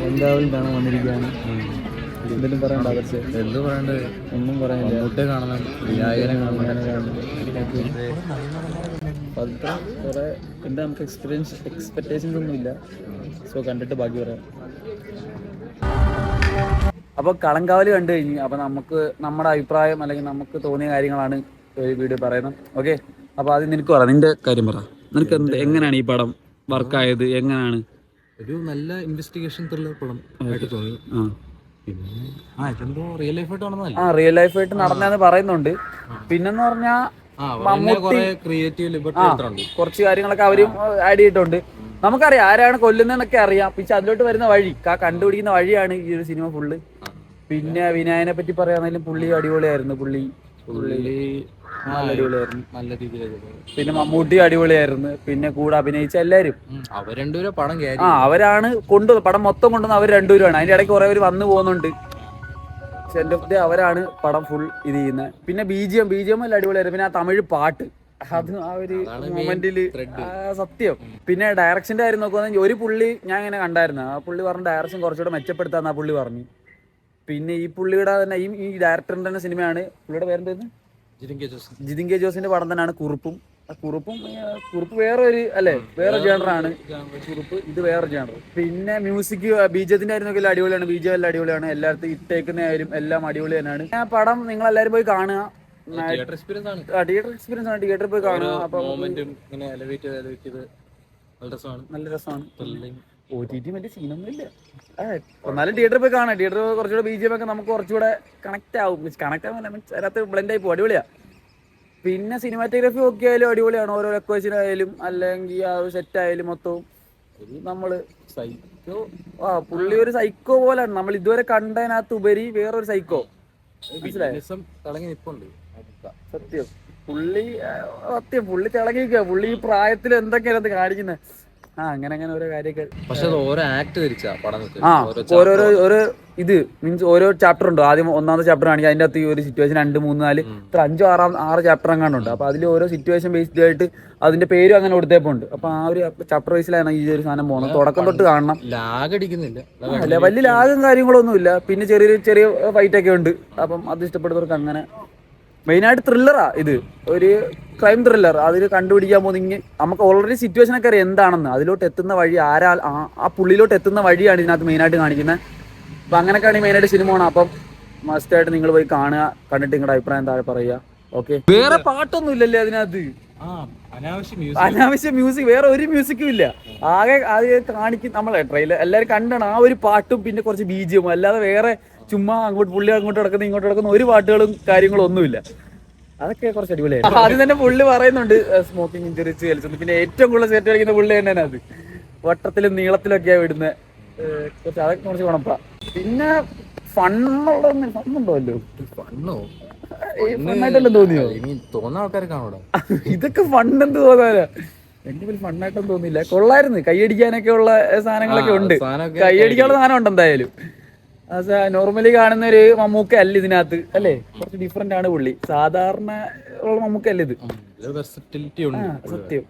എന്തായാലും കാണാൻ വന്നിരിക്കുകയാണ്. എന്തെങ്കിലും പറയണ്ട പക്ഷേ എന്ത് പറയണ്ടത്, ഒന്നും പറയാനില്ല. മമ്മൂട്ടിയെ കാണണം, വിനായകനെ കാണണം. കുറേ എന്താ നമുക്ക് എക്സ്പെക്ടേഷൻസ് ഒന്നുമില്ല. സോ കണ്ടിട്ട് ബാക്കി പറയാം. അപ്പോൾ കളങ്കാവല് കണ്ടു കഴിഞ്ഞ് അപ്പോൾ നമുക്ക് നമ്മുടെ അഭിപ്രായം അല്ലെങ്കിൽ നമുക്ക് തോന്നിയ കാര്യങ്ങളാണ് വീഡിയോ പറയുന്നത്. ഓക്കെ, അപ്പോൾ ആദ്യം നിനക്ക് പറ, നിന്റെ കാര്യം പറ. നിനക്ക് എങ്ങനെയാണ് ഈ പടം വർക്കായത്? എങ്ങനെയാണ്? ഒരു നല്ല ഇൻവെസ്റ്റിഗേഷൻ ത്രില്ലർ പടം ആയിട്ട് തോന്നി. പിന്നെ ഇതെന്തോ റിയൽ ലൈഫ് ആയിട്ട് നടന്നതല്ല. റിയൽ ലൈഫ് ആയിട്ട് നടന്നെന്ന് പറയുന്നുണ്ട്. പിന്നെന്ന് പറഞ്ഞാൽ ക്രിയേറ്റീവ് ലിബർട്ടി കുറച്ച് കാര്യങ്ങളൊക്കെ അവരും ആഡ് ചെയ്തിട്ടുണ്ട്. നമുക്കറിയാം ആരാണ് കൊല്ലുന്നതെന്നൊക്കെ അറിയാം. പക്ഷെ അതിലോട്ട് വരുന്ന വഴി, കണ്ടുപിടിക്കുന്ന വഴിയാണ് ഈ ഒരു സിനിമ ഫുള്ള്. പിന്നെ വിനായകനെ പറ്റി പറയാണെങ്കിലും പുള്ളി അടിപൊളിയായിരുന്നു. പുള്ളി നല്ല അടിപൊളിയായിരുന്നു, നല്ല രീതിയിൽ. പിന്നെ മമ്മൂട്ടി അടിപൊളിയായിരുന്നു. പിന്നെ കൂടെ അഭിനയിച്ച എല്ലാവരും അവർ രണ്ടുപേരും പടം അവരാണ് പടം മൊത്തം കൊണ്ടുവന്ന് അവർ രണ്ടുപേരുമാണ്. അതിന്റെ ഇടയ്ക്ക് കുറെ പേര് വന്നു പോകുന്നുണ്ട്. പക്ഷെ അവരാണ് പടം ഫുൾ ഇത് ചെയ്യുന്നത്. പിന്നെ ബിജിഎം എല്ലാം അടിപൊളിയായിരുന്നു. പിന്നെ ആ തമിഴ് പാട്ട്, അത് ആ ഒരു മൊമെന്റില് സത്യം. പിന്നെ ഡയറക്ഷന്റെ കാര്യം നോക്കുകയാണെങ്കിൽ ഒരു പുള്ളി ഞാൻ ഇങ്ങനെ കണ്ടായിരുന്നു. ആ പുള്ളി പറഞ്ഞു ഡയറക്ഷൻ കുറച്ചുകൂടെ മെച്ചപ്പെടുത്താന്ന് ആ പുള്ളി പറഞ്ഞു. പിന്നെ ഈ പുള്ളിയുടെ തന്നെ ഈ ഡയറക്ടറിന്റെ തന്നെ സിനിമയാണ്. പുള്ളിയുടെ പേരെന്തായിരുന്നു? ജിതിൻ കെ ജോസിന്റെ പടം തന്നെയാണ് കുറുപ്പും. കുറുപ്പ് വേറെ ഒരു വേറെ ജേണറാണ് കുറുപ്പ്, ഇത് വേറെ ജേണർ. പിന്നെ മ്യൂസിക് ബീജത്തിന്റെ കാര്യം നോക്കിയാൽ അടിപൊളിയാണ്. ബീജം എല്ലാം അടിപൊളിയാണ്. എല്ലായിടത്തും ഇട്ടേക്കുന്ന ആയാലും എല്ലാം അടിപൊളി തന്നെയാണ്. ആ പടം നിങ്ങൾ എല്ലാവരും പോയി കാണുക. തിയേറ്റർ എക്സ്പീരിയൻസ് ആണ്. തിയേറ്ററിൽ പോയി കാണുക. അപ്പൊ നല്ല രസമാണ്. OTT വലിയ സീനൊന്നും ഇല്ല. എന്നാലും തിയേറ്ററിൽ പോയി കാണാം. തിയേറ്ററിൽ കുറച്ചുകൂടെ ബിജിഎം ഒക്കെ നമുക്ക് കുറച്ചുകൂടെ കണക്ട് ആവും. അതിനകത്ത് ബ്ലെൻഡ് ആയി പോകും. അടിപൊളിയാ. പിന്നെ സിനിമാറ്റോഗ്രാഫി ഒക്കെ ആയാലും അടിപൊളിയാണ്. ഓരോ ലൊക്കേഷനായാലും അല്ലെങ്കിൽ ആ ഒരു സെറ്റ് ആയാലും മൊത്തവും നമ്മള് സൈക്കോ പുള്ളി ഒരു സൈക്കോ പോലെയാണ്. നമ്മൾ ഇതുവരെ കണ്ടതിനകത്ത് ഉപരി വേറൊരു സൈക്കോ. സത്യം പുള്ളി തിളങ്ങിക്കുക. പുള്ളി ഈ പ്രായത്തിൽ എന്തൊക്കെയാണ് അത് കാണിക്കുന്നത്. അങ്ങനെ ഓരോ കാര്യങ്ങൾ. പക്ഷെ ഓരോ ആക്ട് തിരിച്ചാ പടം. ഓരോ ഇത് മീൻസ് ഓരോ ചാപ്റ്റർ ഉണ്ട്. ആദ്യം ഒന്നാമത്തെ ചാപ്റ്റർ കാണിക്കുക. അതിന്റെ അകത്ത് ഈ ഒരു സിറ്റുവേഷൻ 2, 3, 4 ഇത്ര 5, 6 ചാപ്റ്റർ എങ്ങാണ്ടുണ്ട്. അപ്പൊ അതിൽ ഓരോ സിറ്റുവേഷൻ ബേസ്ഡ് ആയിട്ട് അതിന്റെ പേരും അങ്ങനെ കൊടുത്തേപ്പുണ്ട്. അപ്പൊ ആ ഒരു ചാപ്റ്റർ വൈസിലാണ് ഈ ഒരു സാധനം പോകുന്നത്. തുടക്കം തൊട്ട് കാണണം. ലാഗ് അടിക്കുന്നില്ല, വലിയ ലാഗും കാര്യങ്ങളൊന്നും ഇല്ല. പിന്നെ ചെറിയ ഫൈറ്റ് ഒക്കെ ഉണ്ട്. അപ്പം അത് ഇഷ്ടപ്പെടുന്നവർക്ക് അങ്ങനെ. മെയിനായിട്ട് ത്രില്ലറാ ഇത്, ഒരു ക്രൈം ത്രില്ലർ. അതിൽ കണ്ടുപിടിക്കാൻ പോകുന്നെങ്കിൽ നമുക്ക് ഓൾറെഡി സിറ്റുവേഷൻ ഒക്കെ അറിയാം എന്താണെന്ന്. അതിലോട്ട് എത്തുന്ന വഴി ആ പുള്ളിയിലോട്ട് എത്തുന്ന വഴിയാണ് ഇതിനകത്ത് മെയിനായിട്ട് കാണിക്കുന്നത്. അപ്പം അങ്ങനെയൊക്കെയാണ് മെയിനായിട്ട് സിനിമ ആണ്. അപ്പം മസ്റ്റായിട്ട് നിങ്ങൾ പോയി കാണുക. കണ്ടിട്ട് നിങ്ങളുടെ അഭിപ്രായം താഴെ പറയുക. ഓക്കെ, വേറെ പാട്ടൊന്നും ഇല്ലല്ലേ അതിനകത്ത്? അനാവശ്യ മ്യൂസിക്, വേറെ ഒരു മ്യൂസിക്കും ഇല്ല. ആകെ കാണിക്കും നമ്മളെ ട്രെയിലർ എല്ലാവരും കണ്ടാണ് ആ ഒരു പാട്ടും പിന്നെ കുറച്ച് ബീജിയും. അല്ലാതെ വേറെ ചുമ്മാ പുള്ളി അങ്ങോട്ട് കിടക്കുന്ന ഇങ്ങോട്ട് കിടക്കുന്ന ഒരു പാട്ടുകളും കാര്യങ്ങളും ഒന്നുമില്ല. അതൊക്കെ കുറച്ച് അടിപൊളിയായിരുന്നു. ആദ്യം തന്നെ പുള്ളി പറയുന്നുണ്ട് സ്മോക്കിംഗ് ഇഞ്ചുറീസ് കളിച്ചത്. പിന്നെ ഏറ്റവും കൂടുതൽ സെറ്റ് കളിക്കുന്ന പുള്ളി തന്നെയാണ്. അത് വട്ടത്തിലും നീളത്തിലൊക്കെയാ വിടുന്നത്. അതൊക്കെ കുറച്ച് കുഴപ്പാ. പിന്നെ ഫണ്ണുണ്ടല്ലോ. ഫണ്ണായിട്ടല്ലോ തോന്നിയോ? തോന്നുന്ന ആൾക്കാരെ കാണൂടാ. ഇതൊക്കെ ഫണ്ണെന്ത് തോന്നാനാ? എനിക്ക് വലിയ ഫണ്ണായിട്ടൊന്നും തോന്നിയില്ല. കൊള്ളായിരുന്നു. കൈയടിക്കാനൊക്കെ ഉള്ള സാധനങ്ങളൊക്കെ ഉണ്ട്. കൈയടിക്കാനുള്ള സാധനം ഉണ്ട് എന്തായാലും. നോർമലി കാണുന്ന ഒരു മമ്മൂക്ക അല്ല ഇതിനകത്ത്, അല്ലേ? കുറച്ച് ഡിഫറെന്റ് ആണ് പുള്ളി. സാധാരണ ഉള്ള മമ്മൂക്ക അല്ല ഇത്. സത്യം.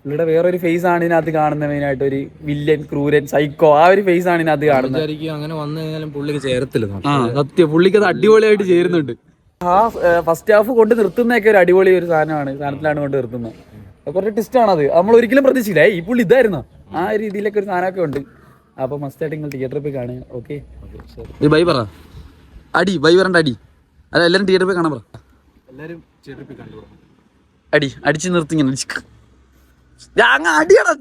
പുള്ളിയുടെ വേറൊരു ഫേസ് ആണ് ഇതിനകത്ത് കാണുന്നത്. മെയിനായിട്ട് ഒരു വില്ലൻ, ക്രൂരൻ, സൈക്കോ, ആ ഒരു ഫേസ് ആണ് ഇതിനകത്ത് കാണുന്നത്. അങ്ങനെ വന്നു കഴിഞ്ഞാലും പുള്ളിക്ക് ചേരത്തില്ല. സത്യം, പുള്ളിക്ക് അത് അടിപൊളിയായിട്ട് ചേരുന്നുണ്ട്. ഫസ്റ്റ് ഹാഫ് കൊണ്ട് നിർത്തുന്നതൊക്കെ ഒരു അടിപൊളി ഒരു സാധനത്തിലാണ് കൊണ്ട് നിർത്തുന്നത്. കുറച്ച് ട്വിസ്റ്റ് ആണത്. നമ്മൾ ഒരിക്കലും പ്രതീക്ഷിച്ചില്ല ഈ പുള്ളി ഇതായിരുന്നു. ആ രീതിയിലൊക്കെ ഒരു സാധനമൊക്കെ ഉണ്ട്. അപ്പൊ മസ്റ്റായിട്ട് നിങ്ങൾ തിയേറ്ററിൽ പോയി കാണുക. ഓക്കെ, ബൈ പറ. ബൈ പറണ്ട അടി. അല്ല, എല്ലാരും തിയേറ്ററിൽ പോയി കാണാൻ പറ. എല്ലാരും തിയേറ്ററിൽ പോയി കണ്ടു. അടിച്ച് നിർത്തി ഇങ്ങനെ അടിയടാ.